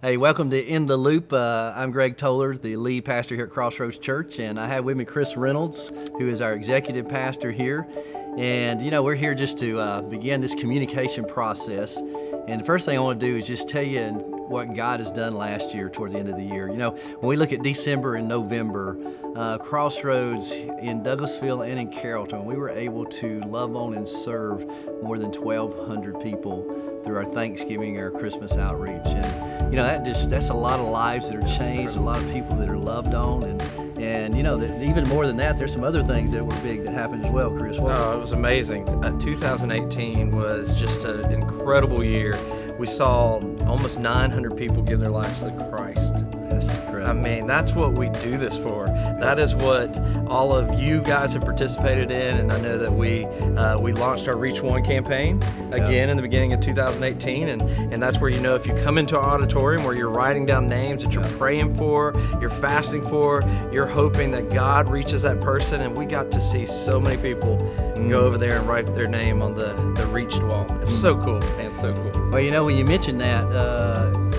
Hey, welcome to In the Loop. I'm Greg Toller, the lead pastor here at Crossroads Church, and I have with me Chris Reynolds, who is our executive pastor here. And, we're here just to begin this communication process. And the first thing I want to do is just tell you what God has done last year toward the end of the year. When we look at December and November, Crossroads in Douglasville and in Carrollton, we were able to love on and serve more than 1,200 people through our Thanksgiving, our Christmas outreach. And, that's a lot of lives that are changed, a lot of people that are loved on. And even more than that, there's some other things that were big that happened as well, Chris. It was amazing. 2018 was just an incredible year. We saw almost 900 people give their lives to Christ. That's great. I mean, that's what we do this for. That is what all of you guys have participated in, and I know that we launched our Reach One campaign again in the beginning of 2018, and that's where if you come into our auditorium where you're writing down names that you're praying for, you're fasting for, you're hoping that God reaches that person, and we got to see so many people go over there and write their name on the reached wall. It's so cool, man, so cool. Well, when you mentioned that,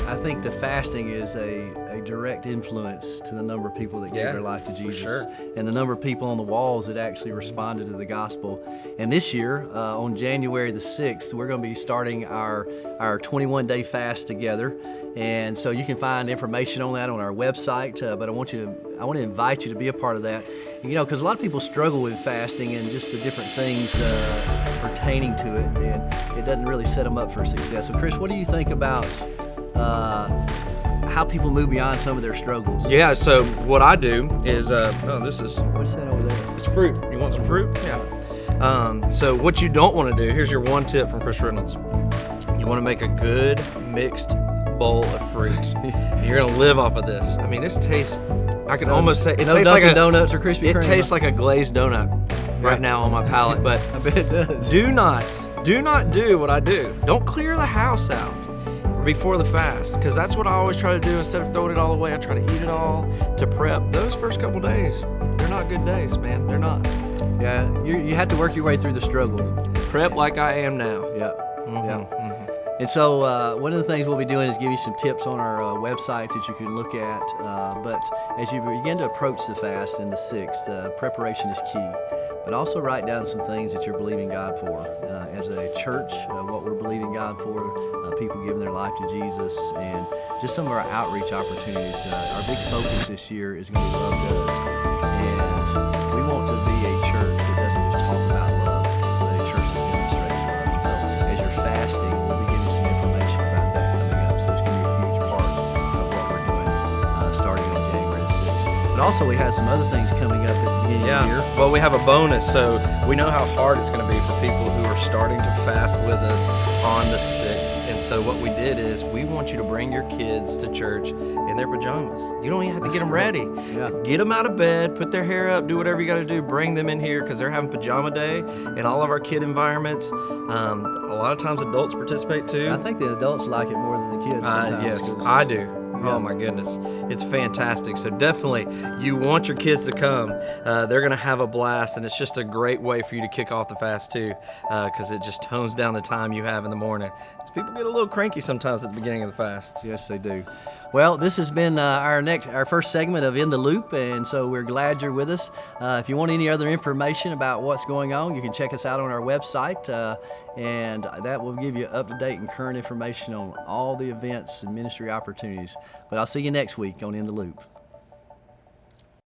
I think the fasting is a direct influence to the number of people that gave their life to Jesus, sure. And the number of people on the walls that actually responded to the gospel. And this year, on January the 6th, we're going to be starting our 21-day fast together. And so you can find information on that on our website, but I want to invite you to be a part of that. Because a lot of people struggle with fasting and just the different things pertaining to it, and it doesn't really set them up for success. So, Chris, what do you think about how people move beyond some of their struggles? Yeah, so what I do is, this is... What's that over there? It's fruit. You want some fruit? Yeah. So what you don't want to do, here's your one tip from Chris Reynolds. You want to make a good mixed bowl of fruit. You're going to live off of this. I mean, this tastes... I can almost taste... It no tastes Dunkin' like Donuts or Krispy Kreme. It tastes like a glazed donut right now on my palate, but... I bet it does. Do not do what I do. Don't clear the house out before the fast, because that's what I always try to do. Instead of throwing it all away, I try to eat it all to prep. Those first couple days, they're not good days, man. They're not. Yeah, you have to work your way through the struggle. Prep like I am now. Yeah. And so one of the things we'll be doing is give you some tips on our website that you can look at. But as you begin to approach the fast in the 6th, preparation is key. But also write down some things that you're believing God for. As a church, what we're believing God for, people giving their life to Jesus, and just some of our outreach opportunities. Our big focus this year is going to be Love Does. And we want to be a church that doesn't just talk about love, but a church that demonstrates love. And so as you're fasting, we'll be giving you some information about that coming up. So it's going to be a huge part of what we're doing starting on January the 6th. But also we have some other things coming up at the beginning of the year. Well, we have a bonus. So we know how hard it's going to be for people who are starting to fast with us on the 6th. And so what we did is we want you to bring your kids to church in their pajamas. You don't even have to get them ready. Yeah. Get them out of bed, put their hair up, do whatever you got to do. Bring them in here because they're having pajama day in all of our kid environments. A lot of times adults participate too. I think the adults like it more than the kids sometimes. Yes, I do. Oh my goodness, it's fantastic. So definitely, you want your kids to come. They're going to have a blast, and it's just a great way for you to kick off the fast too, because it just tones down the time you have in the morning. Because people get a little cranky sometimes at the beginning of the fast. Yes, they do. Well, this has been our first segment of In the Loop, and so we're glad you're with us. If you want any other information about what's going on, you can check us out on our website, and that will give you up-to-date and current information on all the events and ministry opportunities. But I'll see you next week on In the Loop.